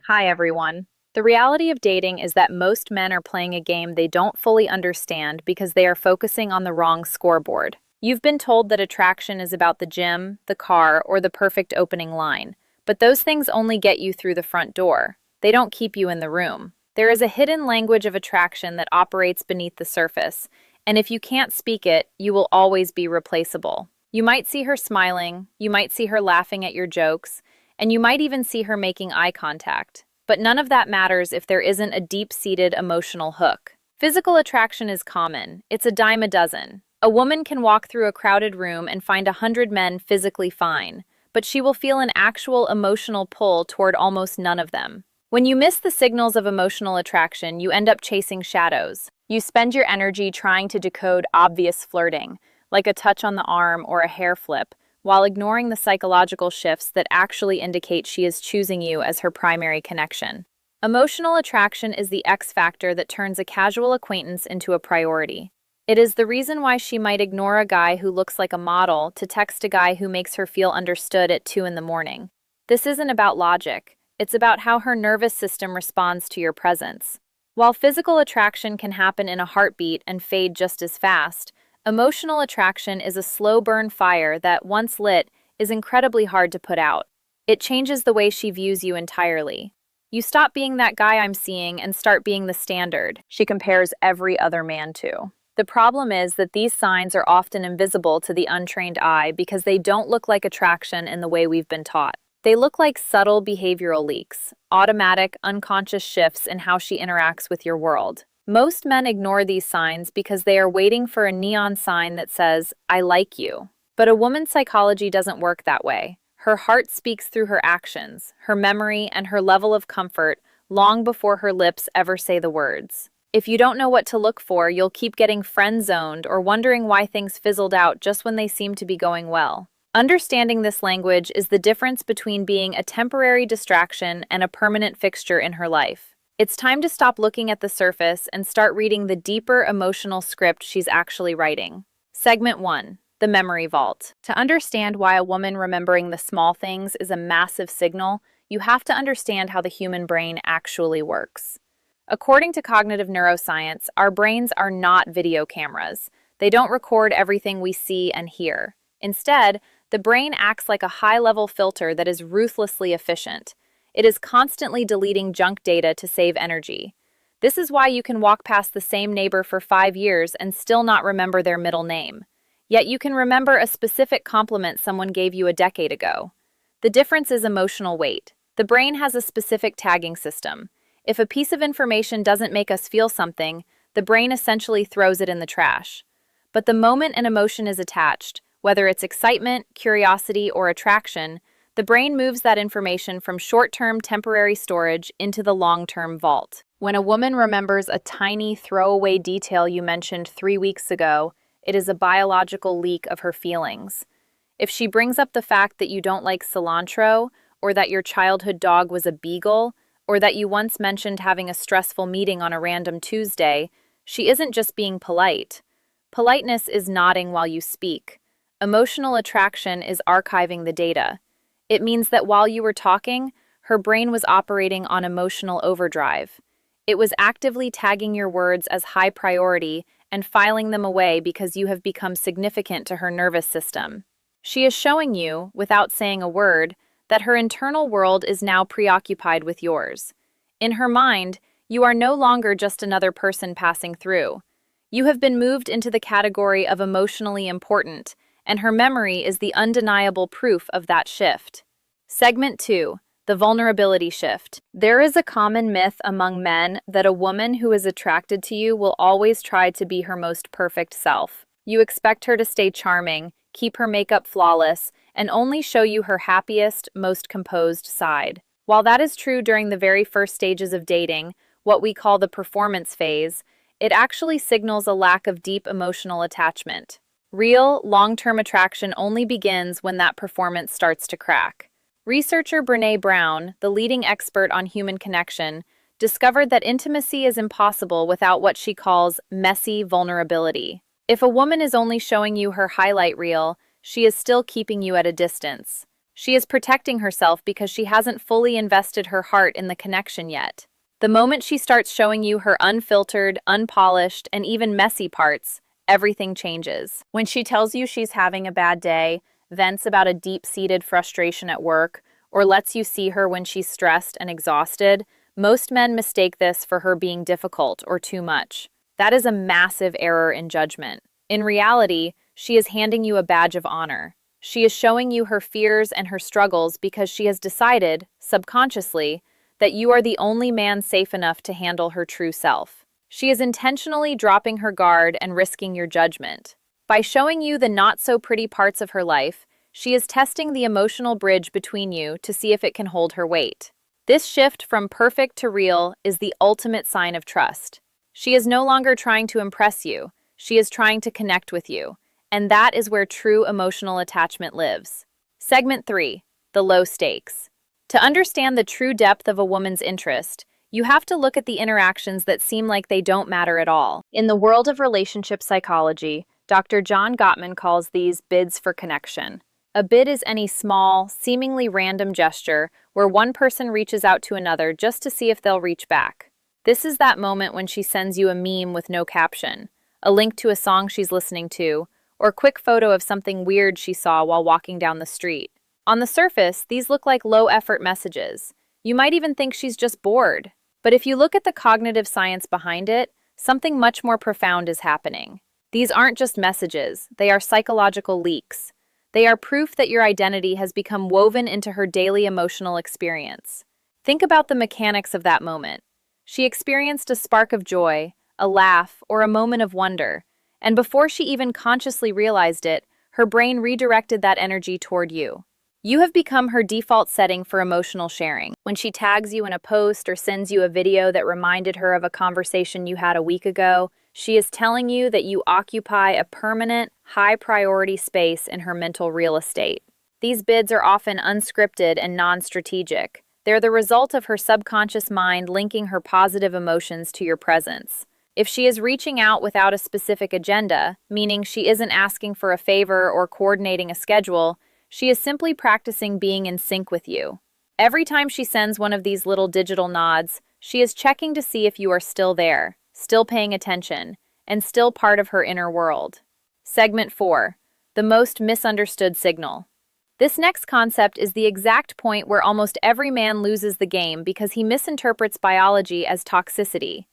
Hi, everyone. The reality of dating is that most men are playing a game they don't fully understand because they are focusing on the wrong scoreboard. You've been told that attraction is about the gym, the car, or the perfect opening line, but those things only get you through the front door. They don't keep you in the room. There is a hidden language of attraction that operates beneath the surface, and if you can't speak it, you will always be replaceable. You might see her smiling, you might see her laughing at your jokes, and you might even see her making eye contact. But none of that matters if there isn't a deep-seated emotional hook. Physical attraction is common. It's a dime a dozen. A woman can walk through a crowded room and find 100 men physically fine, but she will feel an actual emotional pull toward almost none of them. When you miss the signals of emotional attraction, you end up chasing shadows. You spend your energy trying to decode obvious flirting, like a touch on the arm or a hair flip, while ignoring the psychological shifts that actually indicate she is choosing you as her primary connection. Emotional attraction is the X factor that turns a casual acquaintance into a priority. It is the reason why she might ignore a guy who looks like a model to text a guy who makes her feel understood at 2 in the morning. This isn't about logic. It's about how her nervous system responds to your presence. While physical attraction can happen in a heartbeat and fade just as fast, emotional attraction is a slow-burn fire that, once lit, is incredibly hard to put out. It changes the way she views you entirely. You stop being that guy I'm seeing and start being the standard she compares every other man to. The problem is that these signs are often invisible to the untrained eye because they don't look like attraction in the way we've been taught. They look like subtle behavioral leaks, automatic, unconscious shifts in how she interacts with your world. Most men ignore these signs because they are waiting for a neon sign that says, "I like you." But a woman's psychology doesn't work that way. Her heart speaks through her actions, her memory, and her level of comfort long before her lips ever say the words. If you don't know what to look for, you'll keep getting friend-zoned or wondering why things fizzled out just when they seem to be going well. Understanding this language is the difference between being a temporary distraction and a permanent fixture in her life. It's time to stop looking at the surface and start reading the deeper emotional script she's actually writing. Segment 1. The Memory Vault. To understand why a woman remembering the small things is a massive signal, you have to understand how the human brain actually works. According to cognitive neuroscience, our brains are not video cameras. They don't record everything we see and hear. Instead, the brain acts like a high-level filter that is ruthlessly efficient. It is constantly deleting junk data to save energy. This is why you can walk past the same neighbor for 5 years and still not remember their middle name. Yet you can remember a specific compliment someone gave you a decade ago. The difference is emotional weight. The brain has a specific tagging system. If a piece of information doesn't make us feel something, the brain essentially throws it in the trash. But the moment an emotion is attached, whether it's excitement, curiosity, or attraction, the brain moves that information from short-term temporary storage into the long-term vault. When a woman remembers a tiny throwaway detail you mentioned 3 weeks ago, it is a biological leak of her feelings. If she brings up the fact that you don't like cilantro, or that your childhood dog was a beagle, or that you once mentioned having a stressful meeting on a random Tuesday, she isn't just being polite. Politeness is nodding while you speak. Emotional attraction is archiving the data. It means that while you were talking, her brain was operating on emotional overdrive. It was actively tagging your words as high priority and filing them away because you have become significant to her nervous system. She is showing you, without saying a word, that her internal world is now preoccupied with yours. In her mind, you are no longer just another person passing through. You have been moved into the category of emotionally important, and her memory is the undeniable proof of that shift. Segment 2. The Vulnerability Shift. There is a common myth among men that a woman who is attracted to you will always try to be her most perfect self. You expect her to stay charming, keep her makeup flawless, and only show you her happiest, most composed side. While that is true during the very first stages of dating, what we call the performance phase, it actually signals a lack of deep emotional attachment. Real, long-term attraction only begins when that performance starts to crack. Researcher Brené Brown, the leading expert on human connection, discovered that intimacy is impossible without what she calls messy vulnerability. If a woman is only showing you her highlight reel, she is still keeping you at a distance. She is protecting herself because she hasn't fully invested her heart in the connection yet. The moment she starts showing you her unfiltered, unpolished, and even messy parts, everything changes. When she tells you she's having a bad day, vents about a deep-seated frustration at work, or lets you see her when she's stressed and exhausted, most men mistake this for her being difficult or too much. That is a massive error in judgment. In reality, she is handing you a badge of honor. She is showing you her fears and her struggles because she has decided, subconsciously, that you are the only man safe enough to handle her true self. She is intentionally dropping her guard and risking your judgment. By showing you the not-so-pretty parts of her life, she is testing the emotional bridge between you to see if it can hold her weight. This shift from perfect to real is the ultimate sign of trust. She is no longer trying to impress you, she is trying to connect with you, and that is where true emotional attachment lives. Segment 3. The low stakes. To understand the true depth of a woman's interest, you have to look at the interactions that seem like they don't matter at all. In the world of relationship psychology, Dr. John Gottman calls these bids for connection. A bid is any small, seemingly random gesture where one person reaches out to another just to see if they'll reach back. This is that moment when she sends you a meme with no caption, a link to a song she's listening to, or a quick photo of something weird she saw while walking down the street. On the surface, these look like low-effort messages. You might even think she's just bored. But if you look at the cognitive science behind it, something much more profound is happening. These aren't just messages, they are psychological leaks. They are proof that your identity has become woven into her daily emotional experience. Think about the mechanics of that moment. She experienced a spark of joy, a laugh, or a moment of wonder, and before she even consciously realized it, her brain redirected that energy toward you. You have become her default setting for emotional sharing. When she tags you in a post or sends you a video that reminded her of a conversation you had a week ago, she is telling you that you occupy a permanent, high-priority space in her mental real estate. These bids are often unscripted and non-strategic. They're the result of her subconscious mind linking her positive emotions to your presence. If she is reaching out without a specific agenda, meaning she isn't asking for a favor or coordinating a schedule, she is simply practicing being in sync with you. Every time she sends one of these little digital nods, she is checking to see if you are still there, still paying attention, and still part of her inner world. Segment 4. The most misunderstood signal. This next concept is the exact point where almost every man loses the game because he misinterprets biology as toxicity.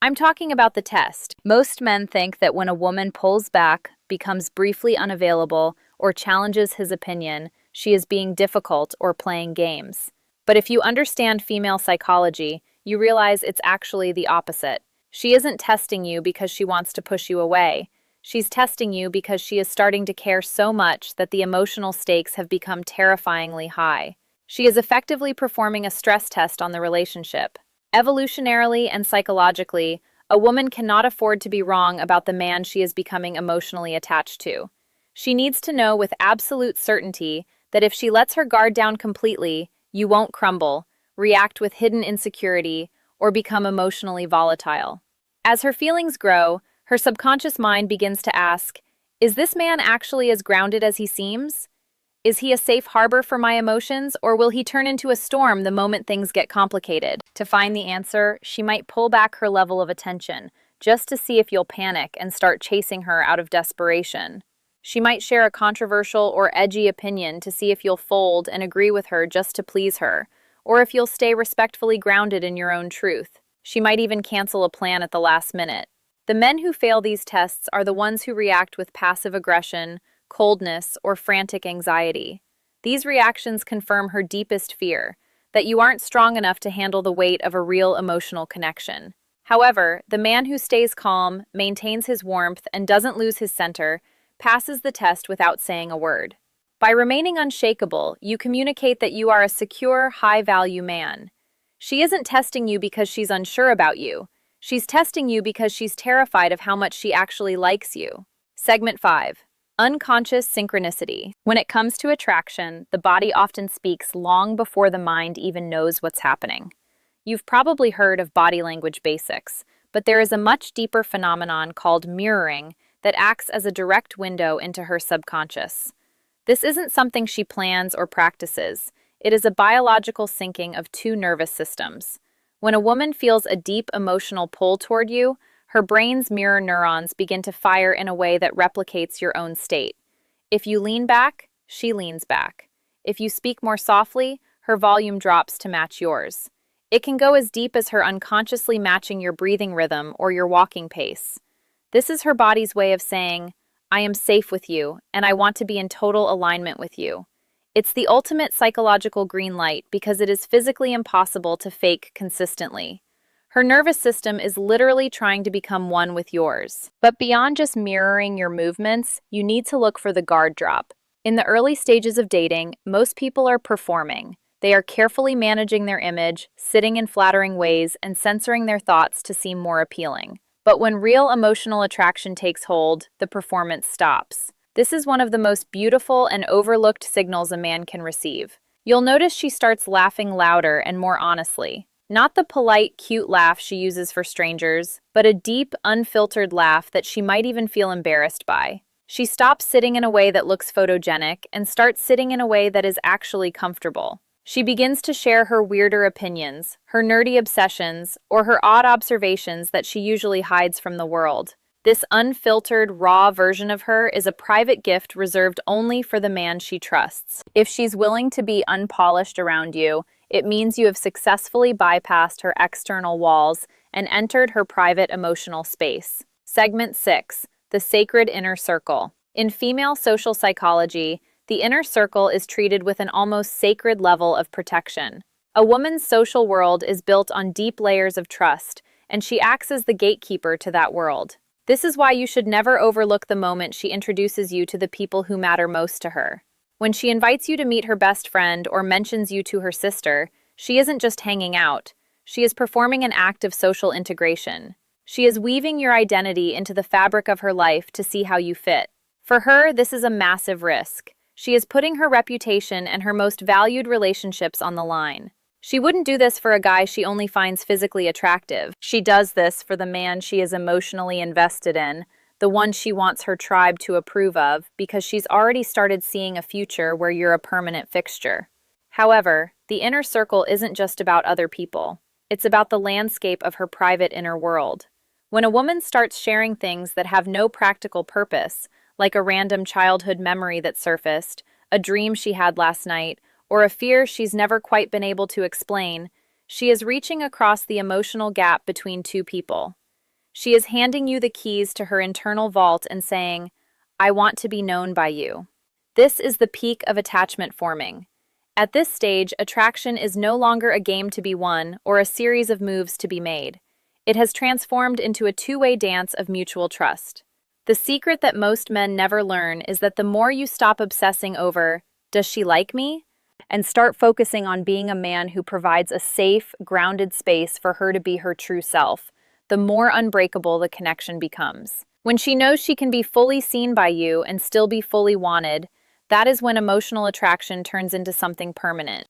I'm talking about the test. Most men think that when a woman pulls back, becomes briefly unavailable, or challenges his opinion, she is being difficult or playing games. But if you understand female psychology, you realize it's actually the opposite. She isn't testing you because she wants to push you away. She's testing you because she is starting to care so much that the emotional stakes have become terrifyingly high. She is effectively performing a stress test on the relationship. Evolutionarily and psychologically, a woman cannot afford to be wrong about the man she is becoming emotionally attached to. She needs to know with absolute certainty that if she lets her guard down completely, you won't crumble, react with hidden insecurity, or become emotionally volatile. As her feelings grow, her subconscious mind begins to ask, is this man actually as grounded as he seems? Is he a safe harbor for my emotions, or will he turn into a storm the moment things get complicated? To find the answer, she might pull back her level of attention, just to see if you'll panic and start chasing her out of desperation. She might share a controversial or edgy opinion to see if you'll fold and agree with her just to please her, or if you'll stay respectfully grounded in your own truth. She might even cancel a plan at the last minute. The men who fail these tests are the ones who react with passive aggression, coldness, or frantic anxiety. These reactions confirm her deepest fear, that you aren't strong enough to handle the weight of a real emotional connection. However, the man who stays calm, maintains his warmth, and doesn't lose his center passes the test without saying a word. By remaining unshakable, you communicate that you are a secure, high-value man. She isn't testing you because she's unsure about you. She's testing you because she's terrified of how much she actually likes you. Segment 5. Unconscious synchronicity. When it comes to attraction, the body often speaks long before the mind even knows what's happening. You've probably heard of body language basics, but there is a much deeper phenomenon called mirroring that acts as a direct window into her subconscious. This isn't something she plans or practices. It is a biological syncing of two nervous systems. When a woman feels a deep emotional pull toward you, her brain's mirror neurons begin to fire in a way that replicates your own state. If you lean back, she leans back. If you speak more softly, her volume drops to match yours. It can go as deep as her unconsciously matching your breathing rhythm or your walking pace. This is her body's way of saying, I am safe with you, and I want to be in total alignment with you. It's the ultimate psychological green light because it is physically impossible to fake consistently. Her nervous system is literally trying to become one with yours. But beyond just mirroring your movements, you need to look for the guard drop. In the early stages of dating, most people are performing. They are carefully managing their image, sitting in flattering ways, and censoring their thoughts to seem more appealing. But when real emotional attraction takes hold, the performance stops. This is one of the most beautiful and overlooked signals a man can receive. You'll notice she starts laughing louder and more honestly. Not the polite, cute laugh she uses for strangers, but a deep, unfiltered laugh that she might even feel embarrassed by. She stops sitting in a way that looks photogenic and starts sitting in a way that is actually comfortable. She begins to share her weirder opinions, her nerdy obsessions, or her odd observations that she usually hides from the world. This unfiltered, raw version of her is a private gift reserved only for the man she trusts. If she's willing to be unpolished around you, it means you have successfully bypassed her external walls and entered her private emotional space. Segment 6. The Sacred Inner Circle. In female social psychology, the inner circle is treated with an almost sacred level of protection. A woman's social world is built on deep layers of trust, and she acts as the gatekeeper to that world. This is why you should never overlook the moment she introduces you to the people who matter most to her. When she invites you to meet her best friend or mentions you to her sister, she isn't just hanging out. She is performing an act of social integration. She is weaving your identity into the fabric of her life to see how you fit. For her, this is a massive risk. She is putting her reputation and her most valued relationships on the line. She wouldn't do this for a guy she only finds physically attractive. She does this for the man she is emotionally invested in, the one she wants her tribe to approve of, because she's already started seeing a future where you're a permanent fixture. However, the inner circle isn't just about other people. It's about the landscape of her private inner world. When a woman starts sharing things that have no practical purpose, like a random childhood memory that surfaced, a dream she had last night, or a fear she's never quite been able to explain, she is reaching across the emotional gap between two people. She is handing you the keys to her internal vault and saying, I want to be known by you. This is the peak of attachment forming. At this stage, attraction is no longer a game to be won or a series of moves to be made. It has transformed into a two-way dance of mutual trust. The secret that most men never learn is that the more you stop obsessing over, does she like me? And start focusing on being a man who provides a safe, grounded space for her to be her true self, the more unbreakable the connection becomes. When she knows she can be fully seen by you and still be fully wanted, that is when emotional attraction turns into something permanent.